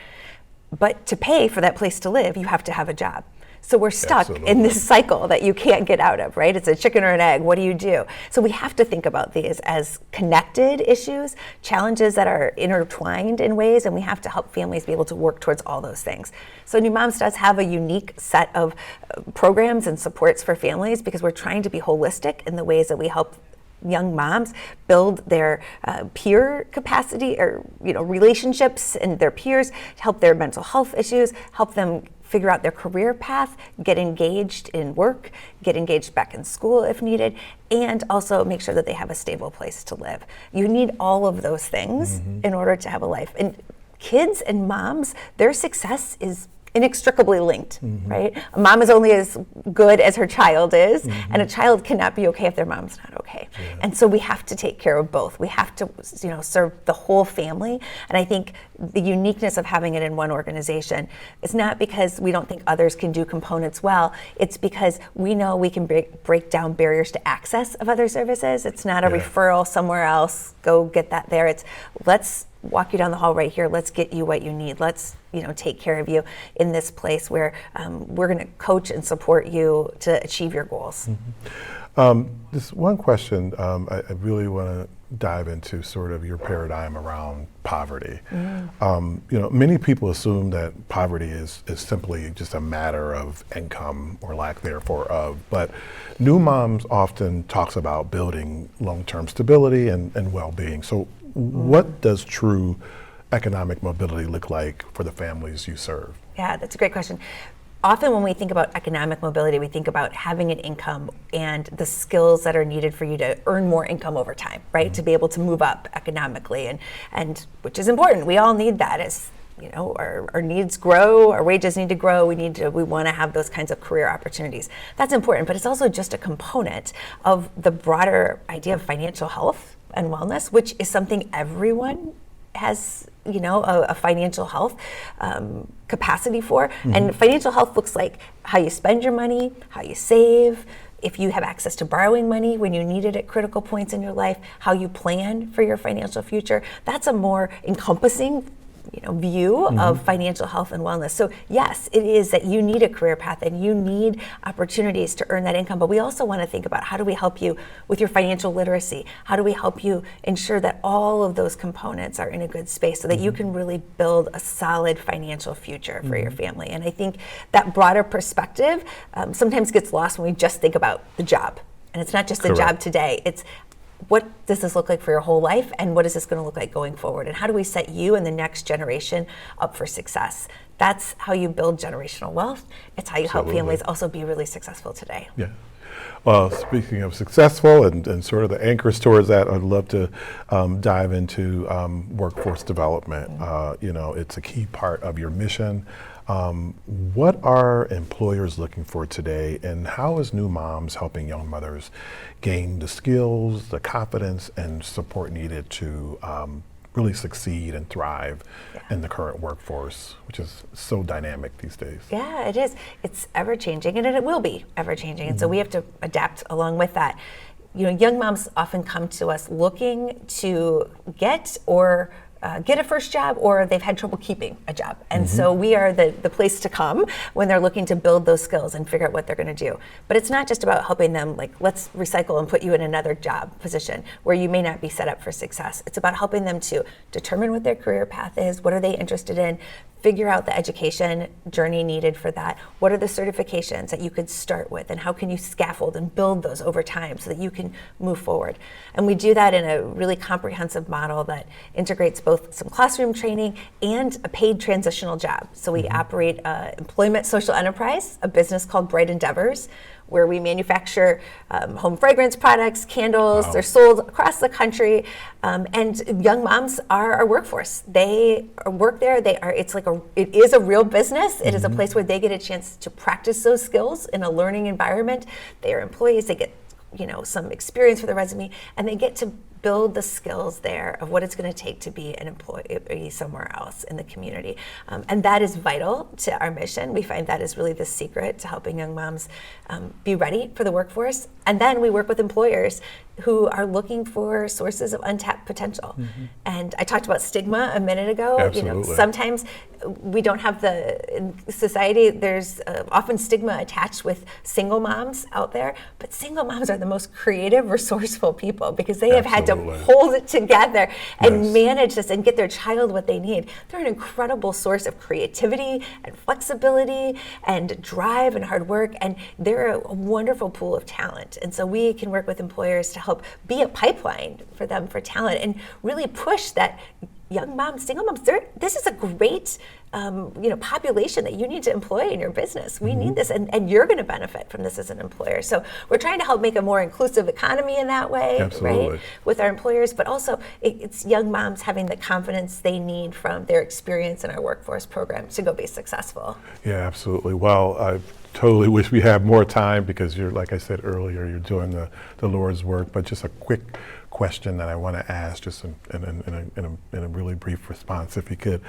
But to pay for that place to live, you have to have a job. So we're stuck in this cycle that you can't get out of, right? It's a chicken or an egg. What do you do? So we have to think about these as connected issues, challenges that are intertwined in ways, and we have to help families be able to work towards all those things. So New Moms does have a unique set of programs and supports for families because we're trying to be holistic in the ways that we help young moms build their peer capacity or relationships and their peers, help their mental health issues, help them figure out their career path, get engaged in work, get engaged back in school if needed, and also make sure that they have a stable place to live. You need all of those things in order to have a life. And kids and moms, their success is inextricably linked, right? A mom is only as good as her child is, and a child cannot be okay if their mom's not okay. And so we have to take care of both. We have to, serve the whole family. And I think the uniqueness of having it in one organization is not because we don't think others can do components well. It's because we know we can break down barriers to access of other services. It's not a referral somewhere else, go get that there. It's let's walk you down the hall right here. Let's get you what you need. Let's take care of you in this place where we're going to coach and support you to achieve your goals. This one question I really want to dive into sort of your paradigm around poverty. Many people assume that poverty is simply just a matter of income or lack therefore of, but New Moms often talks about building long-term stability and well-being. So what does true economic mobility look like for the families you serve? Yeah, that's a great question. Often when we think about economic mobility, we think about having an income and the skills that are needed for you to earn more income over time, right? To be able to move up economically, and which is important. We all need that as our needs grow, our wages need to grow. We want to have those kinds of career opportunities. That's important, but it's also just a component of the broader idea of financial health and wellness, which is something everyone has, a financial health capacity for. And financial health looks like how you spend your money, how you save, if you have access to borrowing money when you need it at critical points in your life, how you plan for your financial future. That's a more encompassing view of financial health and wellness. So yes, it is that you need a career path and you need opportunities to earn that income, but we also want to think about how do we help you with your financial literacy? How do we help you ensure that all of those components are in a good space so that you can really build a solid financial future for your family? And I think that broader perspective sometimes gets lost when we just think about the job. And it's not just the job today, it's what does this look like for your whole life, and what is this going to look like going forward, and how do we set you and the next generation up for success? That's how you build generational wealth. It's how you help families also be really successful today. Yeah. Well, speaking of successful and sort of the anchors towards that, I'd love to dive into workforce development. It's a key part of your mission. What are employers looking for today, and how is New Moms helping young mothers gain the skills, the confidence, and support needed to really succeed and thrive in the current workforce, which is so dynamic these days? Yeah, it is. It's ever changing, and it will be ever changing. And so we have to adapt along with that. Young moms often come to us looking to get a first job, or they've had trouble keeping a job. And so we are the place to come when they're looking to build those skills and figure out what they're going to do. But it's not just about helping them, like, let's recycle and put you in another job position where you may not be set up for success. It's about helping them to determine what their career path is, what are they interested in, figure out the education journey needed for that. What are the certifications that you could start with, and how can you scaffold and build those over time so that you can move forward? And we do that in a really comprehensive model that integrates both some classroom training and a paid transitional job. So we operate an employment social enterprise, a business called Bright Endeavors, where we manufacture home fragrance products, candles. They're sold across the country, and young moms are our workforce. They work there. It is a real business. It is a place where they get a chance to practice those skills in a learning environment. They are employees. They get some experience for their resume, and they get to build the skills there of what it's going to take to be an employee somewhere else in the community. And that is vital to our mission. We find that is really the secret to helping young moms be ready for the workforce. And then we work with employers who are looking for sources of untapped potential. And I talked about stigma a minute ago. Absolutely. Sometimes we don't have in society, there's often stigma attached with single moms out there, but single moms are the most creative, resourceful people because they have had to hold it together and manage this and get their child what they need. They're an incredible source of creativity and flexibility and drive and hard work, and they're a wonderful pool of talent. And so we can work with employers to help be a pipeline for them for talent and really push that young moms, single moms, this is a great population that you need to employ in your business. We need this, and you're going to benefit from this as an employer. So we're trying to help make a more inclusive economy in that way, right, with our employers, but also it's young moms having the confidence they need from their experience in our workforce program to go be successful. Yeah, absolutely. Well, I totally wish we had more time because you're, like I said earlier, you're doing the Lord's work, but just a quick question that I want to ask, just in a really brief response, if you could.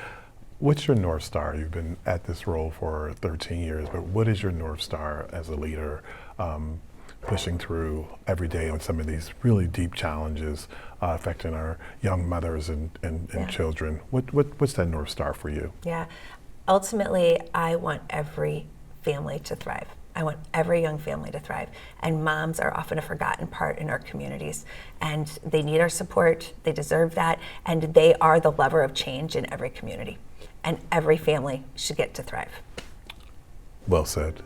What's your North Star? You've been at this role for 13 years, but what is your North Star as a leader, pushing through every day on some of these really deep challenges affecting our young mothers and children? What's that North Star for you? Yeah, ultimately, I want every family to thrive. I want every young family to thrive. And moms are often a forgotten part in our communities. And they need our support, they deserve that, and they are the lever of change in every community. And every family should get to thrive. Well said.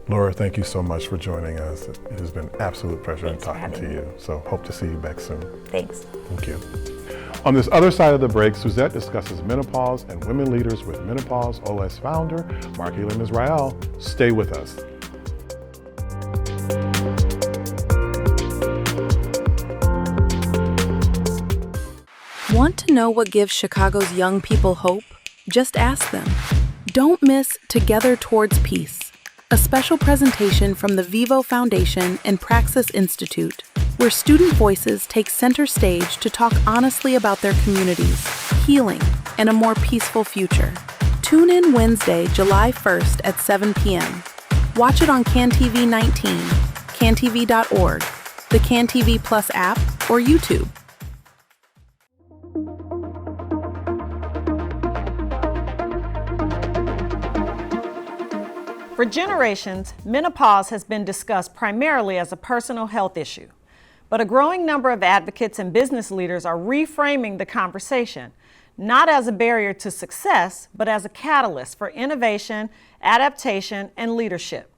Laura, thank you so much for joining us. It has been an absolute pleasure talking to you. So hope to see you back soon. Thanks. Thank you. On this other side of the break, Suzet discusses menopause and women leaders with Menopause OS founder, Marki Lemons Ryhal. Stay with us. Want to know what gives Chicago's young people hope? Just ask them. Don't miss Together Towards Peace, a special presentation from the Vivo Foundation and Praxis Institute, where student voices take center stage to talk honestly about their communities, healing, and a more peaceful future. Tune in Wednesday, July 1st at 7 p.m. Watch it on CanTV 19, cantv.org, the CanTV Plus app, or YouTube. For generations, menopause has been discussed primarily as a personal health issue. But a growing number of advocates and business leaders are reframing the conversation, not as a barrier to success, but as a catalyst for innovation, adaptation, and leadership.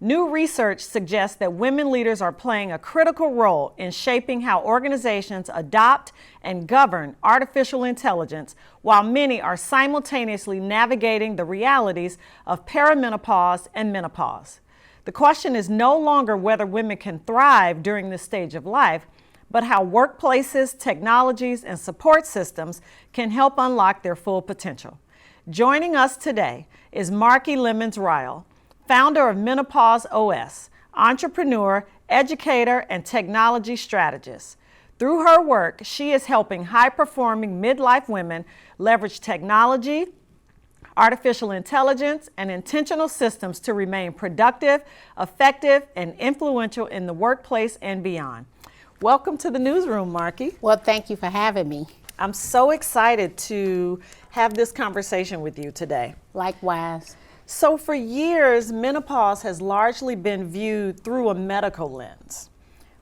New research suggests that women leaders are playing a critical role in shaping how organizations adopt and govern artificial intelligence, while many are simultaneously navigating the realities of perimenopause and menopause. The question is no longer whether women can thrive during this stage of life, but how workplaces, technologies, and support systems can help unlock their full potential. Joining us today is Marki Lemons Ryhal, founder of Menopause OS, entrepreneur, educator, and technology strategist. Through her work, she is helping high-performing midlife women leverage technology, artificial intelligence, and intentional systems to remain productive, effective, and influential in the workplace and beyond. Welcome to the newsroom, Marki. Well, thank you for having me. I'm so excited to have this conversation with you today. Likewise. So for years, menopause has largely been viewed through a medical lens,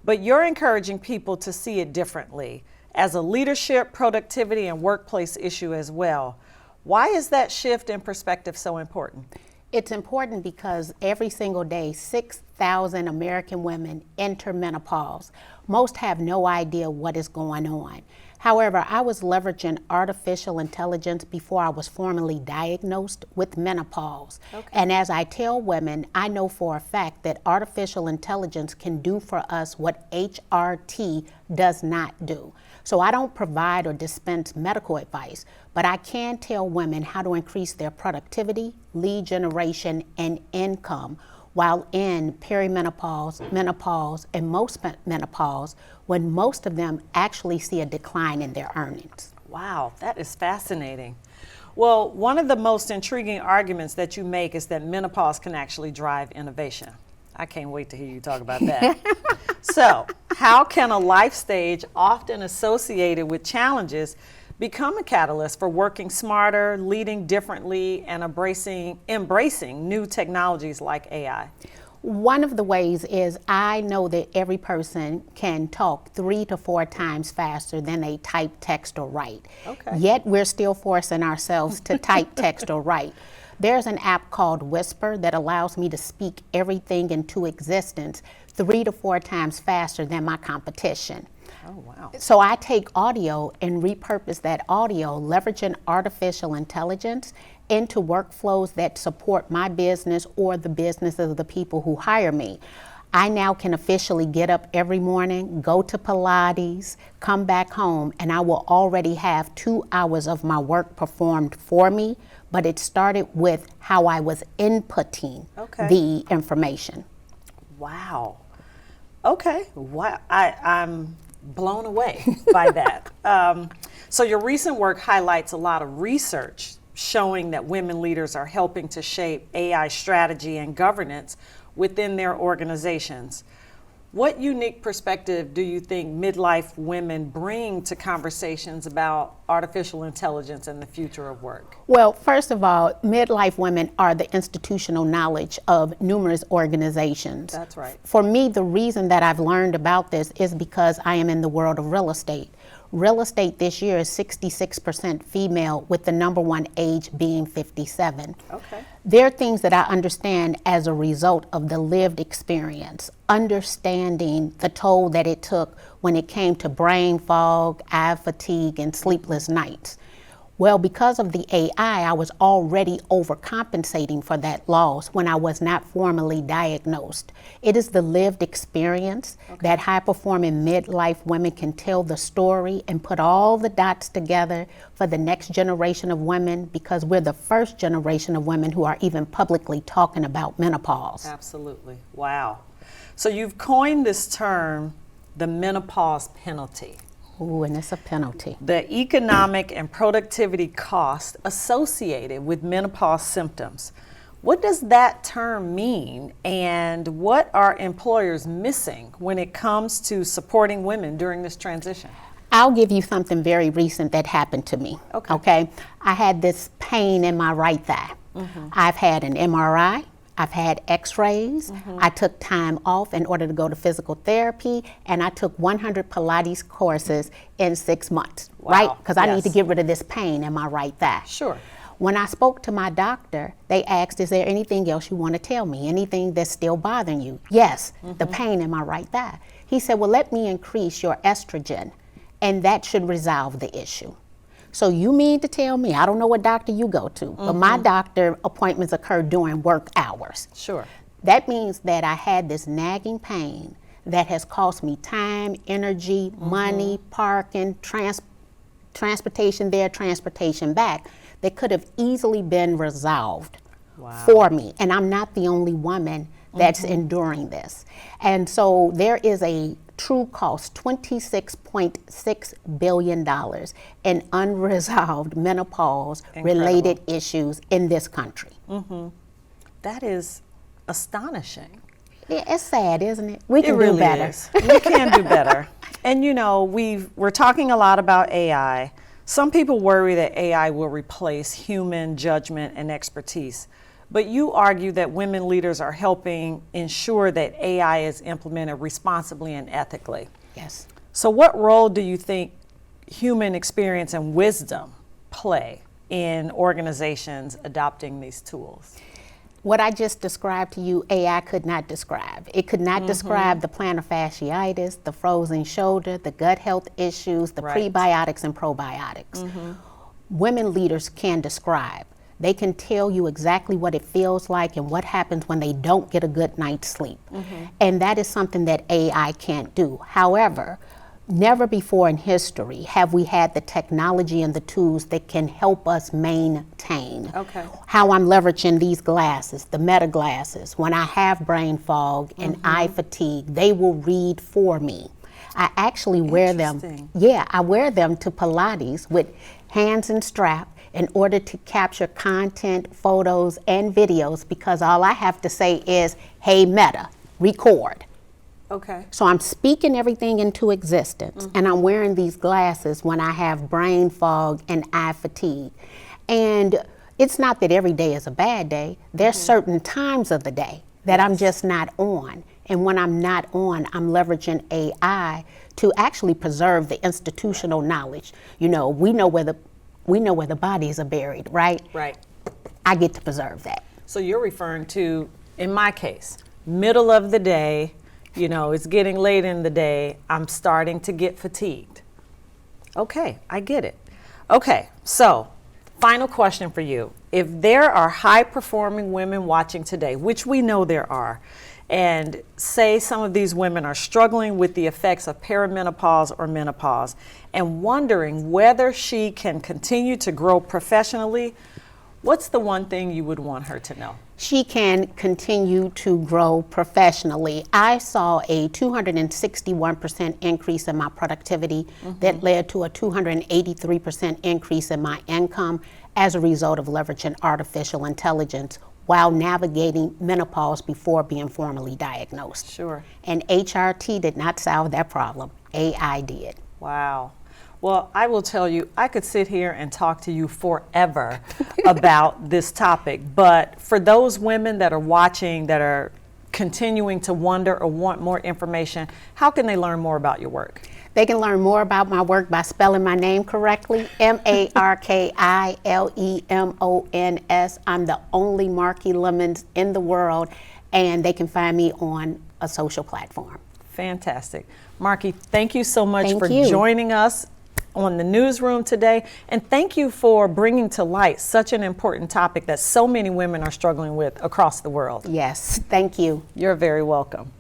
but you're encouraging people to see it differently as a leadership, productivity, and workplace issue as well. Why is that shift in perspective so important? It's important because every single day, 6,000 American women enter menopause. Most have no idea what is going on. However, I was leveraging artificial intelligence before I was formally diagnosed with menopause. Okay. And as I tell women, I know for a fact that artificial intelligence can do for us what HRT does not do. So I don't provide or dispense medical advice, but I can tell women how to increase their productivity, lead generation, and income while in perimenopause, menopause, and most menopause, when most of them actually see a decline in their earnings. Wow, that is fascinating. Well, one of the most intriguing arguments that you make is that menopause can actually drive innovation. I can't wait to hear you talk about that. So, how can a life stage often associated with challenges become a catalyst for working smarter, leading differently, and embracing new technologies like AI? One of the ways is I know that every person can talk 3 to 4 times faster than they type, text, or write. Okay. Yet we're still forcing ourselves to type, text, or write. There's an app called Whisper that allows me to speak everything into existence 3 to 4 times faster than my competition. Oh, wow. So I take audio and repurpose that audio, leveraging artificial intelligence into workflows that support my business or the businesses of the people who hire me. I now can officially get up every morning, go to Pilates, come back home, and I will already have 2 hours of my work performed for me, but it started with how I was inputting the information. Wow. Okay. Wow. I'm blown away by that. So your recent work highlights a lot of research showing that women leaders are helping to shape AI strategy and governance within their organizations. What unique perspective do you think midlife women bring to conversations about artificial intelligence and the future of work? Well, first of all, midlife women are the institutional knowledge of numerous organizations. That's right. For me, the reason that I've learned about this is because I am in the world of real estate. Real estate this year is 66% female, with the #1 age being 57. Okay. There are things that I understand as a result of the lived experience, understanding the toll that it took when it came to brain fog, eye fatigue, and sleepless nights. Well, because of the AI, I was already overcompensating for that loss when I was not formally diagnosed. It is the lived experience that high-performing midlife women can tell the story and put all the dots together for the next generation of women, because we're the first generation of women who are even publicly talking about menopause. Absolutely. Wow. So you've coined this term, the menopause penalty. Ooh, and it's a penalty. The economic and productivity cost associated with menopause symptoms. What does that term mean, and what are employers missing when it comes to supporting women during this transition? I'll give you something very recent that happened to me. Okay. I had this pain in my right thigh. I've had an MRI, I've had x-rays, I took time off in order to go to physical therapy, and I took 100 Pilates courses in 6 months, right? Because I need to get rid of this pain in my right thigh. Sure. When I spoke to my doctor, they asked, is there anything else you want to tell me? Anything that's still bothering you? Yes, the pain in my right thigh. He said, well, let me increase your estrogen, and that should resolve the issue. So you mean to tell me, I don't know what doctor you go to, but my doctor appointments occur during work hours. Sure. That means that I had this nagging pain that has cost me time, energy, money, parking, transportation there, transportation back, that could have easily been resolved for me. And I'm not the only woman that's enduring this. And so there is a true cost, $26.6 billion in unresolved menopause-related issues in this country. That is astonishing. Yeah, it's sad, isn't it? We can really do better. Is. We can do better. And you know, we're talking a lot about AI. Some people worry that AI will replace human judgment and expertise. But you argue that women leaders are helping ensure that AI is implemented responsibly and ethically. Yes. So what role do you think human experience and wisdom play in organizations adopting these tools? What I just described to you, AI could not describe. It could not describe the plantar fasciitis, the frozen shoulder, the gut health issues, the prebiotics and probiotics. Women leaders can describe. They can tell you exactly what it feels like and what happens when they don't get a good night's sleep. And that is something that AI can't do. However, never before in history have we had the technology and the tools that can help us maintain how I'm leveraging these glasses, the Meta glasses. When I have brain fog and eye fatigue, they will read for me. I actually wear them. Yeah, I wear them to Pilates with hands and strap in order to capture content, photos, and videos, because all I have to say is, hey Meta, record. So I'm speaking everything into existence, and I'm wearing these glasses when I have brain fog and eye fatigue. And it's not that every day is a bad day. There's certain times of the day that I'm just not on. And when I'm not on, I'm leveraging AI to actually preserve the institutional knowledge. You know, we know where the bodies are buried, right? Right. I get to preserve that. So you're referring to, in my case, middle of the day, you know, it's getting late in the day, I'm starting to get fatigued. Okay, I get it. Okay, so final question for you. If there are high-performing women watching today, which we know there are, and say some of these women are struggling with the effects of perimenopause or menopause and wondering whether she can continue to grow professionally, what's the one thing you would want her to know? She can continue to grow professionally. I saw a 261% increase in my productivity that led to a 283% increase in my income as a result of leveraging artificial intelligence while navigating menopause before being formally diagnosed. Sure. And HRT did not solve that problem. AI did. Wow. Well, I will tell you, I could sit here and talk to you forever about this topic, but for those women that are watching, that are continuing to wonder or want more information, how can they learn more about your work? They can learn more about my work by spelling my name correctly, Marki Lemons. I'm the only Marki Lemons in the world, and they can find me on a social platform. Fantastic. Marki, thank you so much for joining us on the newsroom today, and thank you for bringing to light such an important topic that so many women are struggling with across the world. Yes, thank you. You're very welcome.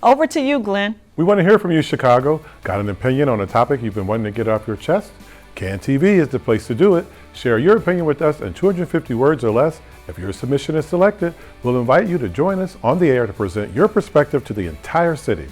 Over to you, Glenn. We want to hear from you, Chicago. Got an opinion on a topic you've been wanting to get off your chest? CAN TV is the place to do it. Share your opinion with us in 250 words or less. If your submission is selected, we'll invite you to join us on the air to present your perspective to the entire city.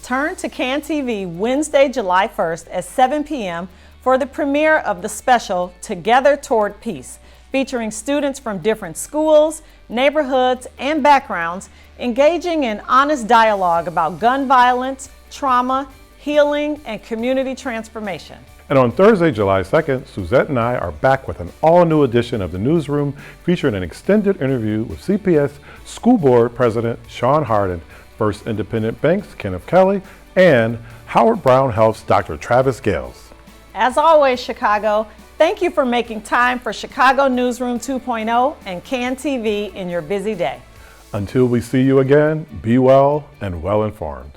Turn to CAN TV Wednesday, July 1st at 7 p.m. for the premiere of the special Together Toward Peace, featuring students from different schools, neighborhoods, and backgrounds engaging in honest dialogue about gun violence, trauma, healing, and community transformation. And on Thursday, July 2nd, Suzet and I are back with an all-new edition of the Newsroom featuring an extended interview with CPS School Board President Sean Hardin, First Independent Bank's Kenneth Kelly, and Howard Brown Health's Dr. Travis Gales. As always, Chicago, thank you for making time for Chicago Newsroom 2.0 and CAN TV in your busy day. Until we see you again, be well and well informed.